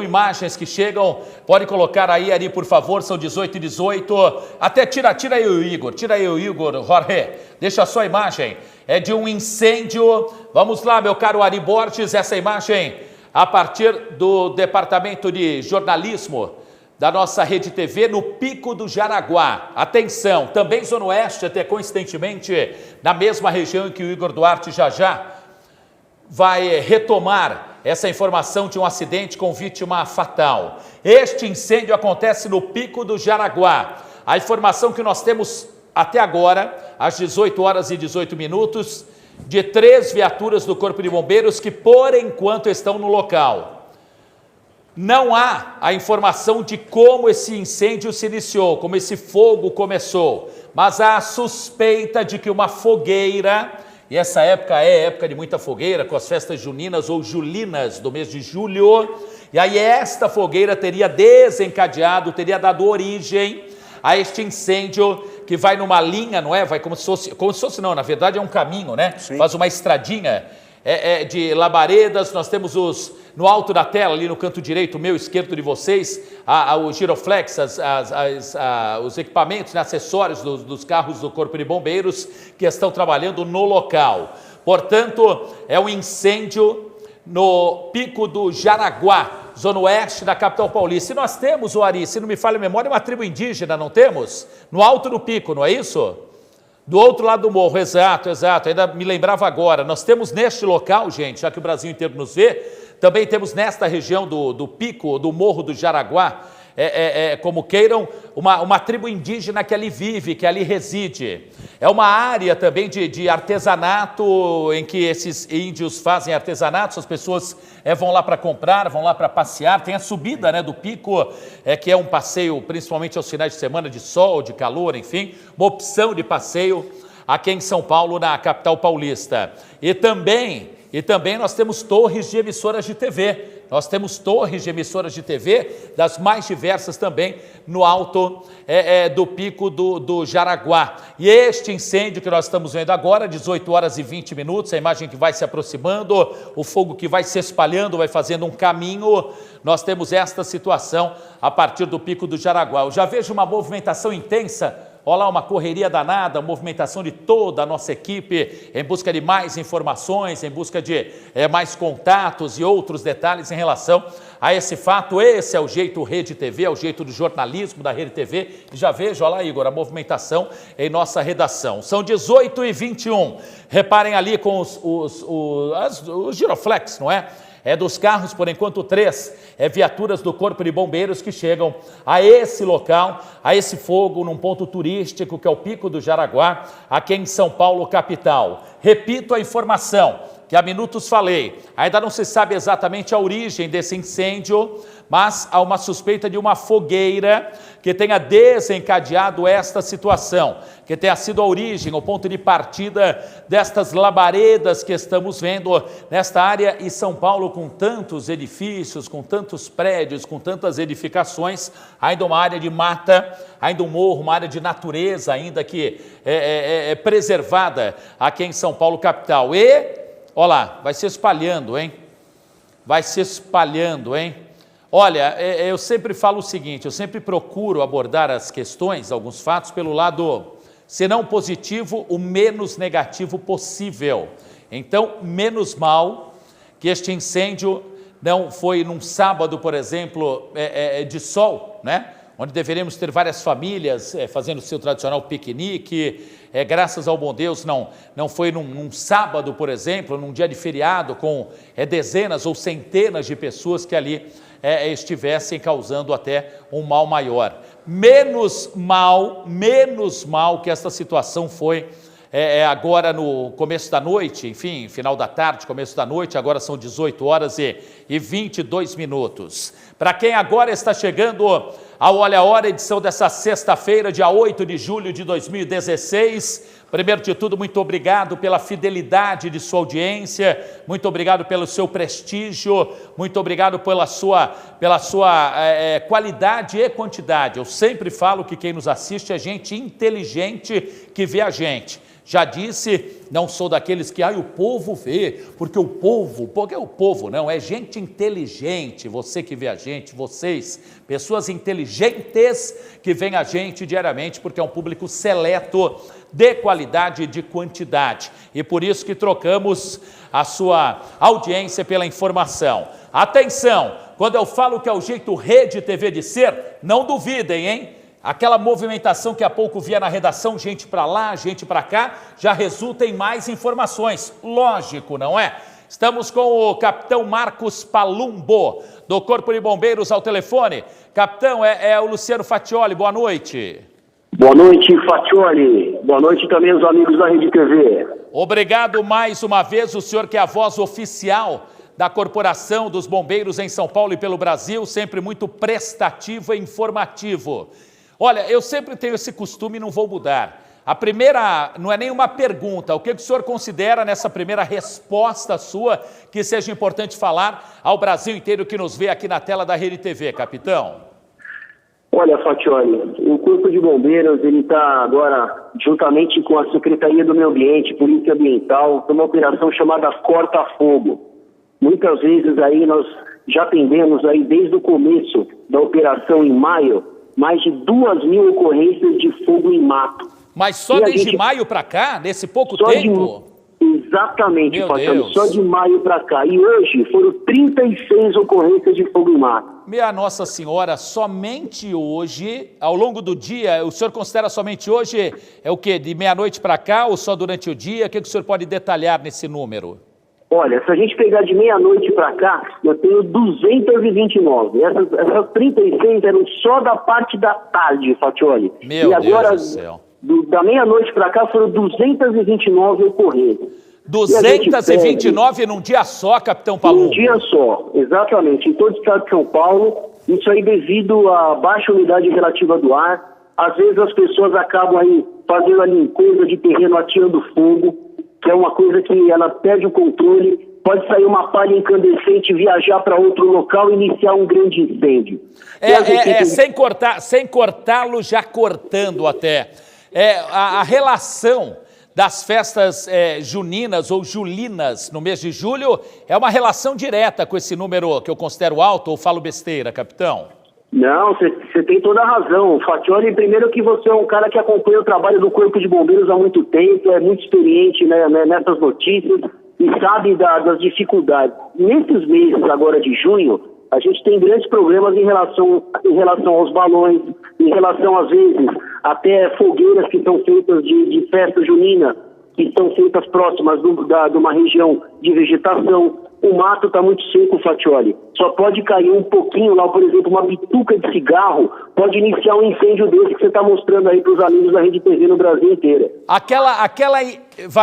Imagens que chegam, pode colocar aí, Ari, por favor, são 18h18. Até tira aí o Igor, Jorge, deixa só a imagem. É de um incêndio. Vamos lá, meu caro Ari Borges, essa imagem a partir do Departamento de Jornalismo da nossa Rede TV no Pico do Jaraguá. Atenção, também Zona Oeste, até coincidentemente, na mesma região em que o Igor Duarte já vai retomar essa informação de um acidente com vítima fatal. Este incêndio acontece no Pico do Jaraguá. A informação que nós temos até agora, às 18h18, de 3 viaturas do Corpo de Bombeiros que, por enquanto, estão no local. Não há a informação de como esse incêndio se iniciou, como esse fogo começou, mas há a suspeita de que uma fogueira, e essa época é época de muita fogueira, com as festas juninas ou julinas do mês de julho, e aí esta fogueira teria desencadeado, teria dado origem a este incêndio que vai numa linha, não é? Vai como se fosse não, na verdade é um caminho, né? Sim. Faz uma estradinha de labaredas. Nós temos no alto da tela, ali no canto direito, meu esquerdo de vocês, o giroflex, os equipamentos, né, acessórios dos carros do Corpo de Bombeiros que estão trabalhando no local. Portanto, é um incêndio no Pico do Jaraguá, Zona Oeste da capital paulista. E nós temos, Ari, se não me falha a memória, uma tribo indígena, não temos? No alto do pico, não é isso? Do outro lado do morro, exato, ainda me lembrava agora. Nós temos neste local, gente, já que o Brasil inteiro nos vê, também temos nesta região do pico, do morro do Jaraguá, como queiram, uma tribo indígena que ali vive, que ali reside. É uma área também de artesanato, em que esses índios fazem artesanato, as pessoas vão lá para comprar, vão lá para passear. Tem a subida, né, do pico, que é um passeio principalmente aos finais de semana, de sol, de calor, enfim, uma opção de passeio aqui em São Paulo, na capital paulista. E também nós temos torres de emissoras de TV. Nós temos torres de emissoras de TV, das mais diversas também, no alto do Pico do Jaraguá. E este incêndio que nós estamos vendo agora, 18h20, a imagem que vai se aproximando, o fogo que vai se espalhando, vai fazendo um caminho. Nós temos esta situação a partir do Pico do Jaraguá. Eu já vejo uma movimentação intensa. Olha lá, uma correria danada, a movimentação de toda a nossa equipe em busca de mais informações, em busca de mais contatos e outros detalhes em relação a esse fato. Esse é o jeito Rede TV, é o jeito do jornalismo da Rede TV. E já vejo, olha lá, Igor, a movimentação em nossa redação. São 18h21. Reparem ali com os giroflex, não é? Dos carros, por enquanto 3 viaturas do Corpo de Bombeiros que chegam a esse local, a esse fogo, num ponto turístico que é o Pico do Jaraguá, aqui em São Paulo, capital. Repito a informação que há minutos falei, ainda não se sabe exatamente a origem desse incêndio, mas há uma suspeita de uma fogueira que tenha desencadeado esta situação, que tenha sido a origem, o ponto de partida destas labaredas que estamos vendo nesta área. E São Paulo, com tantos edifícios, com tantos prédios, com tantas edificações, ainda uma área de mata, ainda um morro, uma área de natureza ainda que é preservada aqui em São Paulo, capital. E, olha lá, vai se espalhando, hein? Vai se espalhando, hein? Olha, eu sempre falo o seguinte, eu sempre procuro abordar as questões, alguns fatos, pelo lado, se não positivo, o menos negativo possível. Então, menos mal que este incêndio não foi num sábado, por exemplo, de sol, né? Onde deveríamos ter várias famílias fazendo o seu tradicional piquenique. Graças ao bom Deus, não foi num sábado, por exemplo, num dia de feriado, com dezenas ou centenas de pessoas que ali estivessem causando até um mal maior. Menos mal que esta situação foi agora no começo da noite, enfim, final da tarde, começo da noite, agora são 18h22. Para quem agora está chegando ao Olha a Hora, edição dessa sexta-feira, dia 8 de julho de 2016, primeiro de tudo, muito obrigado pela fidelidade de sua audiência, muito obrigado pelo seu prestígio, muito obrigado pela sua qualidade e quantidade. Eu sempre falo que quem nos assiste é gente inteligente que vê a gente. Já disse, não sou daqueles que, o povo vê, porque o povo não, é gente inteligente, você que vê a gente, vocês, pessoas inteligentes que veem a gente diariamente, porque é um público seleto de qualidade e de quantidade. E por isso que trocamos a sua audiência pela informação. Atenção, quando eu falo que é o jeito Rede TV de ser, não duvidem, hein? Aquela movimentação que há pouco via na redação, gente para lá, gente para cá, já resulta em mais informações. Lógico, não é? Estamos com o capitão Marcos Palumbo, do Corpo de Bombeiros, ao telefone. Capitão, é o Luciano Fatioli, boa noite. Boa noite, Fatioli. Boa noite também aos amigos da Rede TV. Obrigado mais uma vez, o senhor que é a voz oficial da Corporação dos Bombeiros em São Paulo e pelo Brasil, sempre muito prestativo e informativo. Olha, eu sempre tenho esse costume e não vou mudar. A primeira não é nenhuma pergunta. O que o senhor considera nessa primeira resposta sua que seja importante falar ao Brasil inteiro que nos vê aqui na tela da Rede TV, capitão? Olha, Fatioli, o Corpo de Bombeiros ele está agora, juntamente com a Secretaria do Meio Ambiente, Polícia Ambiental, numa operação chamada Corta Fogo. Muitas vezes aí nós já atendemos aí desde o começo da operação em maio, mais de 2.000 ocorrências de fogo em mato. Mas só desde maio para cá, nesse pouco tempo? Exatamente, Fatioli, só de maio para cá. E hoje foram 36 ocorrências de fogo em mato. Minha Nossa Senhora, somente hoje, ao longo do dia, o senhor considera somente hoje, é o quê? De meia-noite para cá ou só durante o dia? O que o senhor pode detalhar nesse número? Olha, se a gente pegar de meia-noite para cá, eu tenho 229. Essas 36 eram só da parte da tarde, Fatioli. Meu Deus do céu. Da meia-noite para cá foram 229 ocorrências. 229 num dia só, capitão Palumbo? Num dia só, exatamente. Em todo o estado de São Paulo, isso aí devido à baixa umidade relativa do ar. Às vezes as pessoas acabam aí fazendo a limpeza de terreno, atirando fogo, que é uma coisa que ela perde o controle, pode sair uma palha incandescente, viajar para outro local e iniciar um grande incêndio. Sem cortá-lo, já cortando até. A relação das festas juninas ou julinas no mês de julho é uma relação direta com esse número que eu considero alto, ou falo besteira, capitão? Não, você tem toda a razão. Fatioli, primeiro que você é um cara que acompanha o trabalho do Corpo de Bombeiros há muito tempo, é muito experiente, né, nessas notícias e sabe das dificuldades. Nesses meses agora de junho, a gente tem grandes problemas em relação aos balões, em relação, às vezes, até fogueiras que são feitas de festa junina, que são feitas próximas de uma região de vegetação. O mato está muito seco, Fatioli. Só pode cair um pouquinho lá, por exemplo, uma bituca de cigarro, pode iniciar um incêndio desse que você está mostrando aí para os amigos da Rede TV no Brasil inteiro.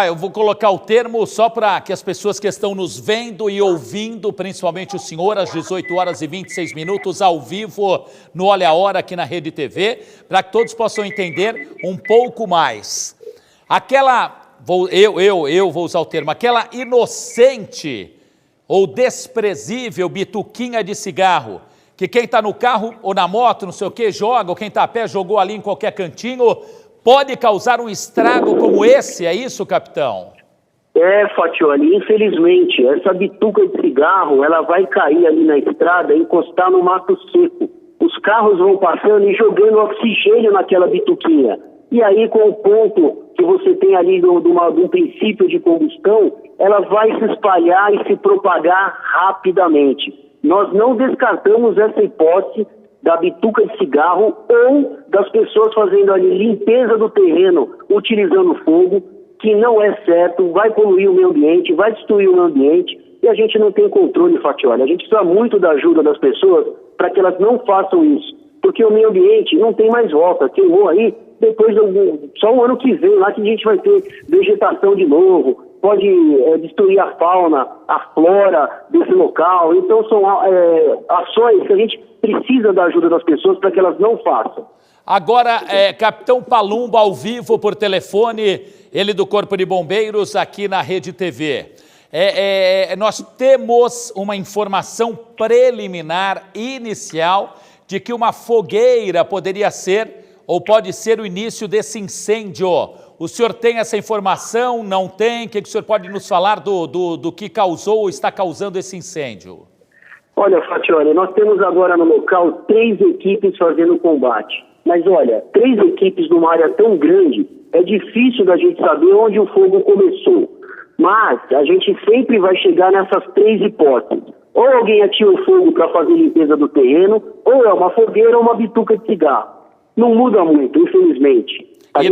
Eu vou colocar o termo só para que as pessoas que estão nos vendo e ouvindo, principalmente o senhor, às 18 horas e 26 minutos, ao vivo, no Olha a Hora aqui na Rede TV, para que todos possam entender um pouco mais. Eu vou usar o termo, aquela inocente ou desprezível bituquinha de cigarro, que quem está no carro ou na moto, não sei o que, joga, ou quem está a pé jogou ali em qualquer cantinho, pode causar um estrago como esse, é isso, capitão? Fatioli, infelizmente, essa bituca de cigarro, ela vai cair ali na estrada e encostar no mato seco. Os carros vão passando e jogando oxigênio naquela bituquinha. E aí, com o ponto que você tem ali de um princípio de combustão, ela vai se espalhar e se propagar rapidamente. Nós não descartamos essa hipótese da bituca de cigarro ou das pessoas fazendo ali limpeza do terreno utilizando fogo, que não é certo, vai poluir o meio ambiente, vai destruir o meio ambiente, e a gente não tem controle, Fatioli. A gente precisa muito da ajuda das pessoas para que elas não façam isso, porque o meio ambiente não tem mais volta, queimou aí, depois só o ano que vem lá que a gente vai ter vegetação de novo, pode destruir a fauna, a flora desse local. Então são ações que a gente precisa da ajuda das pessoas para que elas não façam. Agora, capitão Palumbo, ao vivo por telefone, ele do Corpo de Bombeiros aqui na Rede TV. Nós temos uma informação preliminar inicial de que uma fogueira poderia ser ou pode ser o início desse incêndio. O senhor tem essa informação? Não tem? O que o senhor pode nos falar do que causou ou está causando esse incêndio? Olha, Fatioli, nós temos agora no local 3 equipes fazendo combate. Mas olha, 3 equipes numa área tão grande, é difícil da gente saber onde o fogo começou. Mas a gente sempre vai chegar nessas 3 hipóteses. Ou alguém atirou o fogo para fazer limpeza do terreno, ou é uma fogueira ou uma bituca de cigarro. Não muda muito, infelizmente. E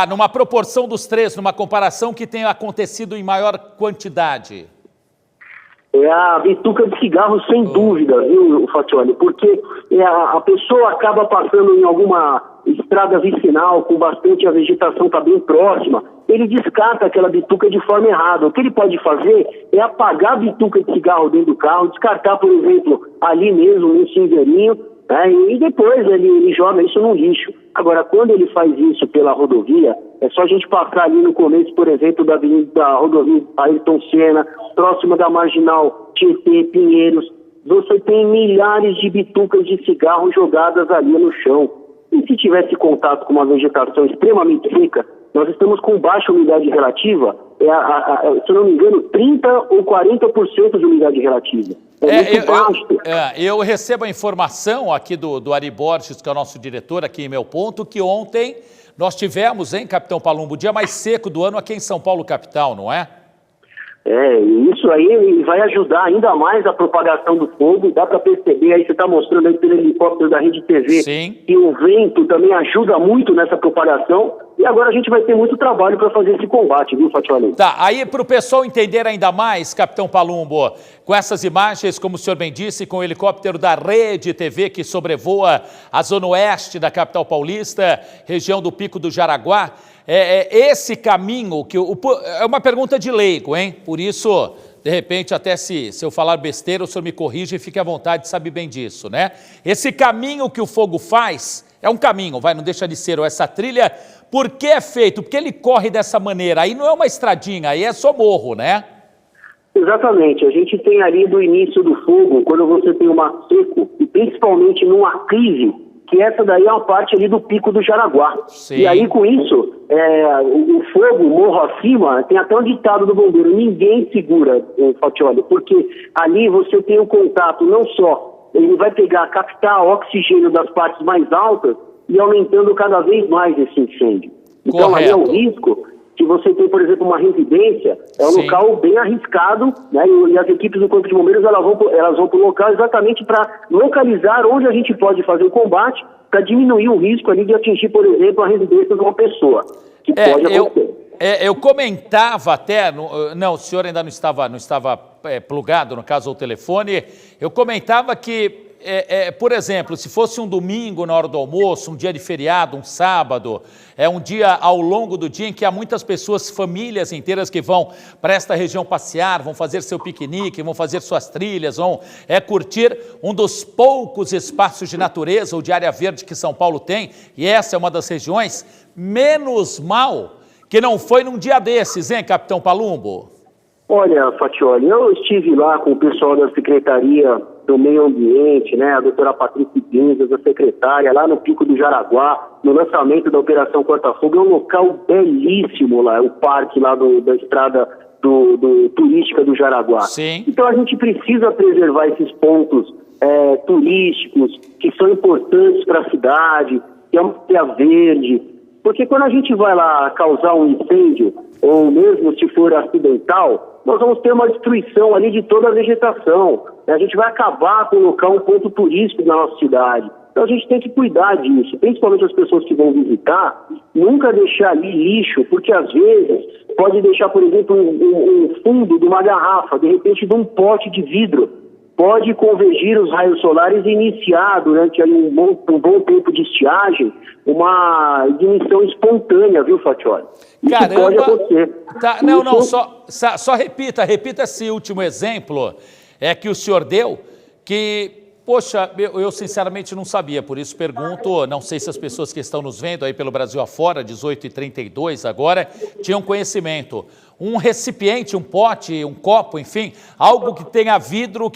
numa proporção dos 3, numa comparação que tenha acontecido em maior quantidade. É a bituca de cigarro, sem dúvida, viu, Fatioli? Porque a pessoa acaba passando em alguma estrada vicinal, com bastante, a vegetação está bem próxima, ele descarta aquela bituca de forma errada. O que ele pode fazer é apagar a bituca de cigarro dentro do carro, descartar, por exemplo, ali mesmo, num cinzeirinho, né, e depois ele joga isso no lixo. Agora, quando ele faz isso pela rodovia, é só a gente passar ali no começo, por exemplo, da rodovia Ayrton Senna, próxima da Marginal Tietê, Pinheiros, você tem milhares de bitucas de cigarro jogadas ali no chão. E se tivesse contato com uma vegetação extremamente seca, nós estamos com baixa umidade relativa, se eu não me engano, 30% ou 40% de umidade relativa. Eu recebo a informação aqui do Ari Borges, que é o nosso diretor aqui em Meu Ponto, que ontem nós tivemos, hein, Capitão Palumbo, o dia mais seco do ano aqui em São Paulo, capital, não é? Isso aí vai ajudar ainda mais a propagação do fogo, dá para perceber, aí você está mostrando aí pelo helicóptero da Rede TV, sim, que o vento também ajuda muito nessa propagação, e agora a gente vai ter muito trabalho para fazer esse combate, viu, Fatioli? Tá, aí para o pessoal entender ainda mais, Capitão Palumbo, com essas imagens, como o senhor bem disse, com o helicóptero da Rede TV que sobrevoa a zona oeste da capital paulista, região do Pico do Jaraguá, esse caminho, é uma pergunta de leigo, hein? Por isso, de repente, até se eu falar besteira, o senhor me corrige e fique à vontade, sabe bem disso, né? Esse caminho que o fogo faz, é um caminho, não deixa de ser, ou essa trilha, por que é feito? Porque ele corre dessa maneira, aí não é uma estradinha, aí é só morro, né? Exatamente, a gente tem ali do início do fogo, quando você tem um mato seco, e principalmente num aclive, que essa daí é uma parte ali do Pico do Jaraguá. Sim. E aí, com isso, o fogo, morro acima, tem até um ditado do bombeiro, ninguém segura, Fatioli, porque ali você tem um contato, não só, ele vai captar oxigênio das partes mais altas e aumentando cada vez mais esse incêndio. Então, correto, ali é um risco. Se você tem, por exemplo, uma residência, é um sim, local bem arriscado, né? E as equipes do Corpo de Bombeiros elas vão para o local exatamente para localizar onde a gente pode fazer o combate, para diminuir o risco ali de atingir, por exemplo, a residência de uma pessoa, que pode acontecer. Eu comentava até, não, o senhor ainda não estava plugado, no caso, ao telefone, eu comentava que, por exemplo, se fosse um domingo na hora do almoço, um dia de feriado, um sábado, um dia ao longo do dia em que há muitas pessoas, famílias inteiras que vão para esta região passear, vão fazer seu piquenique, vão fazer suas trilhas, vão curtir um dos poucos espaços de natureza ou de área verde que São Paulo tem, e essa é uma das regiões, menos mal que não foi num dia desses, hein, Capitão Palumbo? Olha, Fatioli, eu estive lá com o pessoal da Secretaria do Meio Ambiente, né, a doutora Patrícia Pinzas, a secretária, lá no Pico do Jaraguá, no lançamento da Operação Corta-Fogo. É um local belíssimo lá, o parque lá da estrada turística do Jaraguá. Sim. Então a gente precisa preservar esses pontos turísticos que são importantes para a cidade, que é uma área verde, porque quando a gente vai lá causar um incêndio, ou mesmo se for acidental, nós vamos ter uma destruição ali de toda a vegetação. A gente vai acabar com um ponto turístico na nossa cidade. Então a gente tem que cuidar disso, principalmente as pessoas que vão visitar, nunca deixar ali lixo, porque às vezes pode deixar, por exemplo, um fundo de uma garrafa, de repente de um pote de vidro, pode convergir os raios solares e iniciar durante ali um bom tempo de estiagem uma ignição espontânea, viu, Fatioli? Isso pode acontecer. Tá, só repita esse último exemplo que o senhor deu, que, poxa, eu sinceramente não sabia, por isso pergunto, não sei se as pessoas que estão nos vendo aí pelo Brasil afora, 18h32 agora, tinham conhecimento. Um recipiente, um pote, um copo, enfim, algo que tenha vidro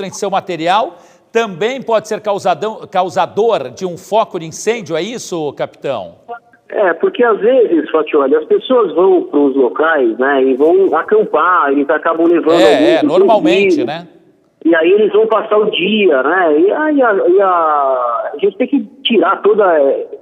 em seu material, também pode ser causador de um foco de incêndio, é isso, capitão? Porque às vezes, Fatioli, as pessoas vão para os locais, né, e vão acampar, eles acabam levando... normalmente, né? E aí eles vão passar o dia, né, e aí a gente tem que tirar todos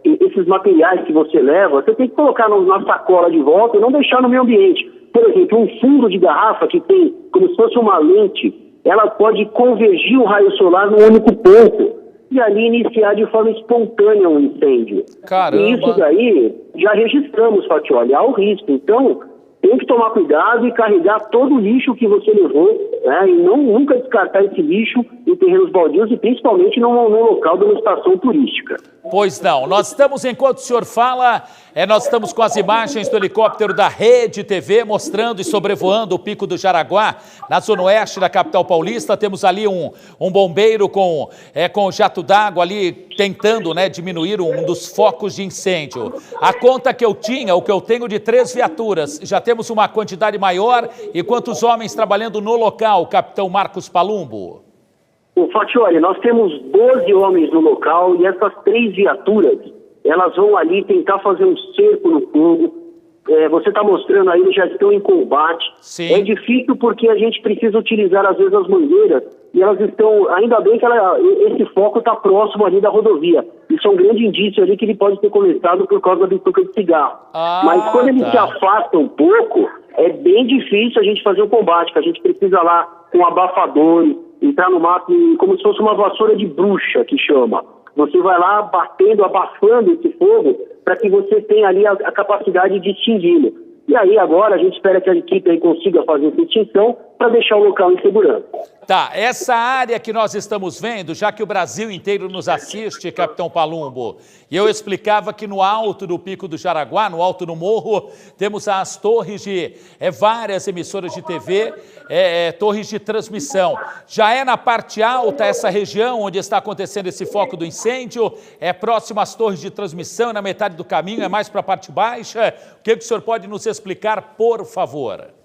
esses materiais que você leva, você tem que colocar na sacola de volta e não deixar no meio ambiente. Por exemplo, um fundo de garrafa que tem como se fosse uma lente, ela pode convergir o raio solar num único ponto e ali iniciar de forma espontânea um incêndio. Caramba. E isso daí já registramos, Fatioli, há o risco. Então, tem que tomar cuidado e carregar todo o lixo que você levou, né? E nunca descartar esse lixo em terrenos baldios e principalmente num local de uma estação turística. Pois não. Nós estamos, enquanto o senhor fala, nós estamos com as imagens do helicóptero da Rede TV mostrando e sobrevoando o Pico do Jaraguá, na zona oeste da capital paulista. Temos ali um bombeiro com jato d'água ali tentando, né, diminuir um dos focos de incêndio. A conta que eu tinha, o que eu tenho de 3 viaturas, já temos uma quantidade maior. E quantos homens trabalhando no local, capitão Marcos Palumbo? Fatioli, nós temos 12 homens no local e essas 3 viaturas, elas vão ali tentar fazer um cerco no fogo. Você está mostrando aí, eles já estão em combate. Sim. É difícil porque a gente precisa utilizar às vezes as mangueiras e elas estão, ainda bem que esse foco está próximo ali da rodovia. Isso é um grande indício ali que ele pode ter começado por causa da bituca de cigarro. Mas quando ele se afasta um pouco, é bem difícil a gente fazer o combate, que a gente precisa lá com abafadores, entrar no mato como se fosse uma vassoura de bruxa, que chama. Você vai lá batendo, abafando esse fogo para que você tenha ali a capacidade de extingui-lo. E aí agora a gente espera que a equipe aí consiga fazer essa extinção para deixar o local em segurança. Tá, essa área que nós estamos vendo, já que o Brasil inteiro nos assiste, capitão Palumbo, e eu explicava que no alto do Pico do Jaraguá, no alto do morro, temos as torres de várias emissoras de TV, torres de transmissão. Já é na parte alta essa região onde está acontecendo esse foco do incêndio? É próximo às torres de transmissão, na metade do caminho, é mais para a parte baixa? O que o senhor pode nos explicar, por favor?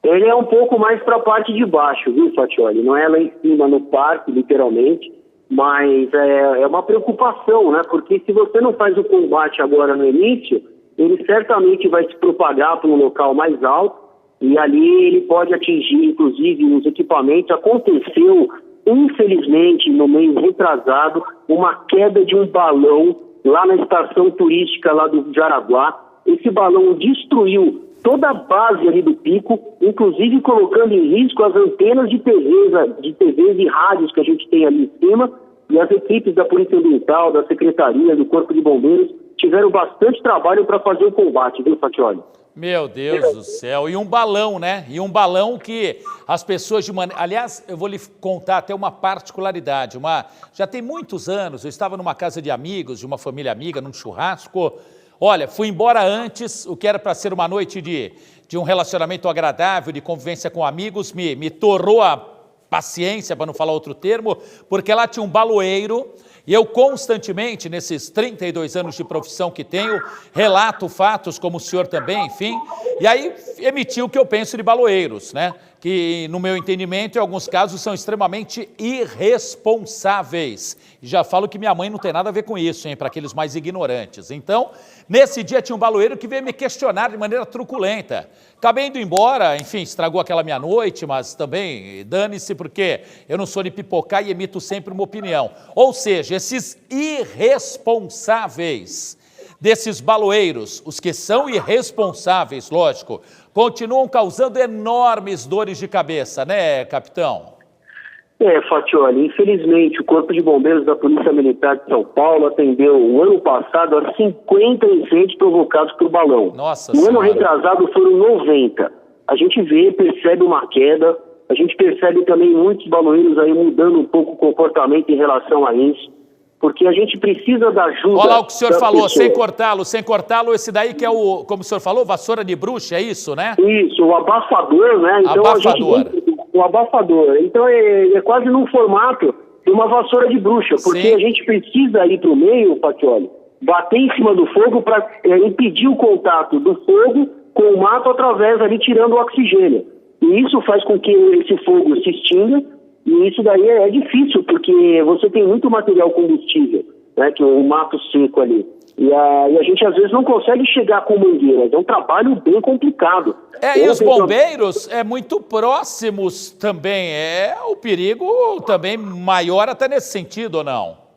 Ele é um pouco mais para a parte de baixo, viu, Fatioli? Não é lá em cima no parque, literalmente, mas é uma preocupação, né? Porque se você não faz o combate agora no início, ele certamente vai se propagar para um local mais alto e ali ele pode atingir, inclusive, os equipamentos. Aconteceu, infelizmente, no mês retrasado, uma queda de um balão lá na estação turística lá do Jaraguá. Esse balão destruiu toda a base ali do pico, inclusive colocando em risco as antenas de TVs e rádios que a gente tem ali em cima, e as equipes da Polícia Ambiental, da Secretaria, do Corpo de Bombeiros, tiveram bastante trabalho para fazer o combate, viu, Fatioli? Meu Deus do céu, e um balão, né? E um balão que as pessoas de maneira... Aliás, eu vou lhe contar até uma particularidade, já tem muitos anos, eu estava numa casa de amigos, de uma família amiga, num churrasco. Olha, fui embora antes, o que era para ser uma noite de um relacionamento agradável, de convivência com amigos, me torrou a paciência, para não falar outro termo, porque lá tinha um baloeiro, e eu constantemente, nesses 32 anos de profissão que tenho, relato fatos, como o senhor também, enfim, e aí emiti o que eu penso de baloeiros, né? Que, no meu entendimento, em alguns casos, são extremamente irresponsáveis. E já falo que minha mãe não tem nada a ver com isso, hein, para aqueles mais ignorantes. Então, nesse dia tinha um baloeiro que veio me questionar de maneira truculenta. Acabei indo embora, enfim, estragou aquela minha noite, mas também dane-se, porque eu não sou de pipocar e emito sempre uma opinião. Ou seja, esses irresponsáveis desses baloeiros, os que são irresponsáveis, lógico, continuam causando enormes dores de cabeça, né, capitão? Fatioli, infelizmente o Corpo de Bombeiros da Polícia Militar de São Paulo atendeu o ano passado a 50 incêndios provocados por balão. Nossa No Senhora. ano retrasado foram 90. A gente percebe uma queda, a gente percebe também muitos baloeiros aí mudando um pouco o comportamento em relação a isso, porque a gente precisa da ajuda. Olha lá o que o senhor falou, pessoa. sem cortá-lo, esse daí que é o, como o senhor falou, vassoura de bruxa, é isso, né? Isso, o abafador, né? Então, abafador. O abafador. Então é quase num formato de uma vassoura de bruxa, porque Sim. a gente precisa ir para o meio, Fatioli, bater em cima do fogo para impedir o contato do fogo com o mato através ali, tirando o oxigênio. E isso faz com que esse fogo se extinga. E isso daí é difícil, porque você tem muito material combustível, né, que é o mato seco ali. E a gente às vezes não consegue chegar com mangueiras, é um trabalho bem complicado. E os bombeiros muito próximos também, o perigo também maior até nesse sentido, ou não?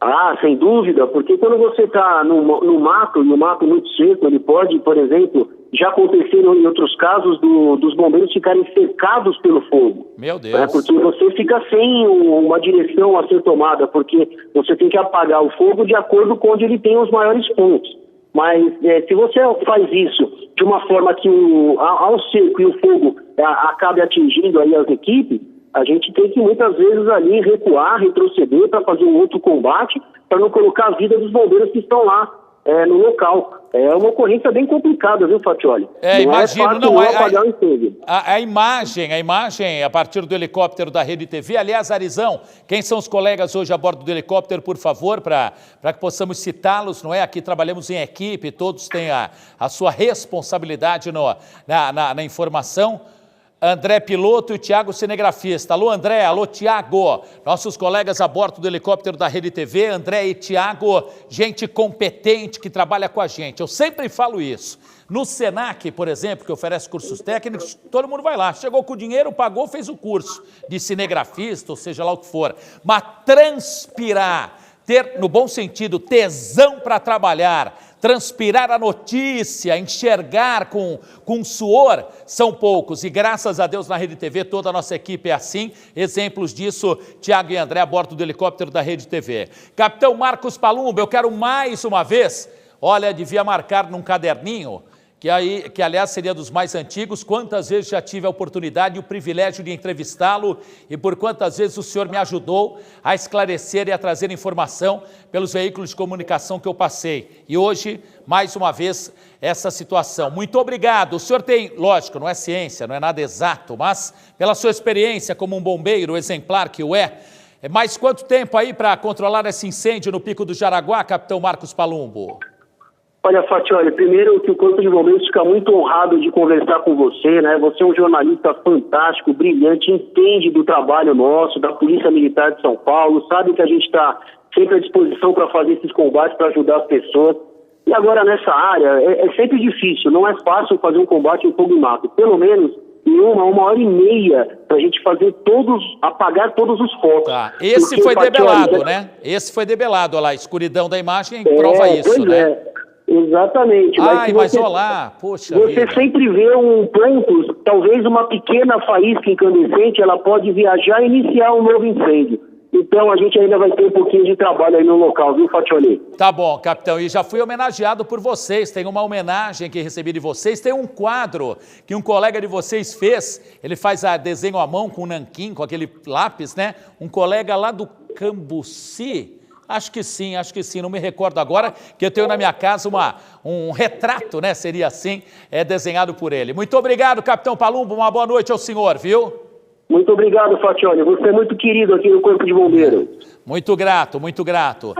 Ah, sem dúvida, porque quando você está no mato, e o mato muito seco, ele pode, por exemplo, já aconteceram em outros casos dos bombeiros ficarem cercados pelo fogo. Meu Deus. Porque você fica sem uma direção a ser tomada, porque você tem que apagar o fogo de acordo com onde ele tem os maiores pontos. Mas se você faz isso de uma forma que ao seco e o fogo acabe atingindo aí as equipes, a gente tem que muitas vezes ali recuar, retroceder para fazer um outro combate, para não colocar a vida dos bombeiros que estão lá no local. É uma ocorrência bem complicada, viu, Fatioli? Imagino, não apagar o incêndio. A imagem a partir do helicóptero da Rede TV. Aliás, Arizão, quem são os colegas hoje a bordo do helicóptero, por favor, para que possamos citá-los, não é? Aqui trabalhamos em equipe, todos têm a sua responsabilidade na informação. André Piloto e Tiago Cinegrafista. Alô, André, alô, Tiago. Nossos colegas a bordo do helicóptero da Rede TV, André e Tiago, gente competente que trabalha com a gente. Eu sempre falo isso. No Senac, por exemplo, que oferece cursos técnicos, todo mundo vai lá. Chegou com o dinheiro, pagou, fez o curso de cinegrafista, ou seja lá o que for. Mas transpirar, ter, no bom sentido, tesão para trabalhar, transpirar a notícia, enxergar com suor, são poucos. E graças a Deus na Rede TV, toda a nossa equipe é assim. Exemplos disso, Tiago e André a bordo do helicóptero da Rede TV. Capitão Marcos Palumbo, eu quero mais uma vez, devia marcar num caderninho, que aliás seria dos mais antigos, quantas vezes já tive a oportunidade e o privilégio de entrevistá-lo e por quantas vezes o senhor me ajudou a esclarecer e a trazer informação pelos veículos de comunicação que eu passei. E hoje, mais uma vez, essa situação. Muito obrigado. O senhor tem, lógico, não é ciência, não é nada exato, mas pela sua experiência como um bombeiro exemplar que o é, mais quanto tempo aí para controlar esse incêndio no Pico do Jaraguá, capitão Marcos Palumbo? Olha, Fatioli, primeiro que o Corpo de Bombeiros fica muito honrado de conversar com você, né? Você é um jornalista fantástico, brilhante, entende do trabalho nosso, da Polícia Militar de São Paulo, sabe que a gente está sempre à disposição para fazer esses combates, para ajudar as pessoas. E agora nessa área, é sempre difícil, não é fácil fazer um combate em fogo e mato. Pelo menos em uma hora e meia para a gente apagar todos os focos. Tá. Esse foi debelado, né? Esse foi debelado, olha lá, a escuridão da imagem prova isso, né? Exatamente. Mas olha lá, poxa Você vida. sempre vê um ponto, talvez uma pequena faísca incandescente, ela pode viajar e iniciar um novo incêndio. Então a gente ainda vai ter um pouquinho de trabalho aí no local, viu, Fatioli? Tá bom, capitão, e já fui homenageado por vocês, tem uma homenagem que recebi de vocês, tem um quadro que um colega de vocês fez, ele faz desenho à mão com nanquim, com aquele lápis, né? Um colega lá do Cambuci. Acho que sim, não me recordo agora, que eu tenho na minha casa um retrato, né, seria assim, desenhado por ele. Muito obrigado, capitão Palumbo, uma boa noite ao senhor, viu? Muito obrigado, Fatioli, você é muito querido aqui no Corpo de Bombeiros. Muito grato, muito grato.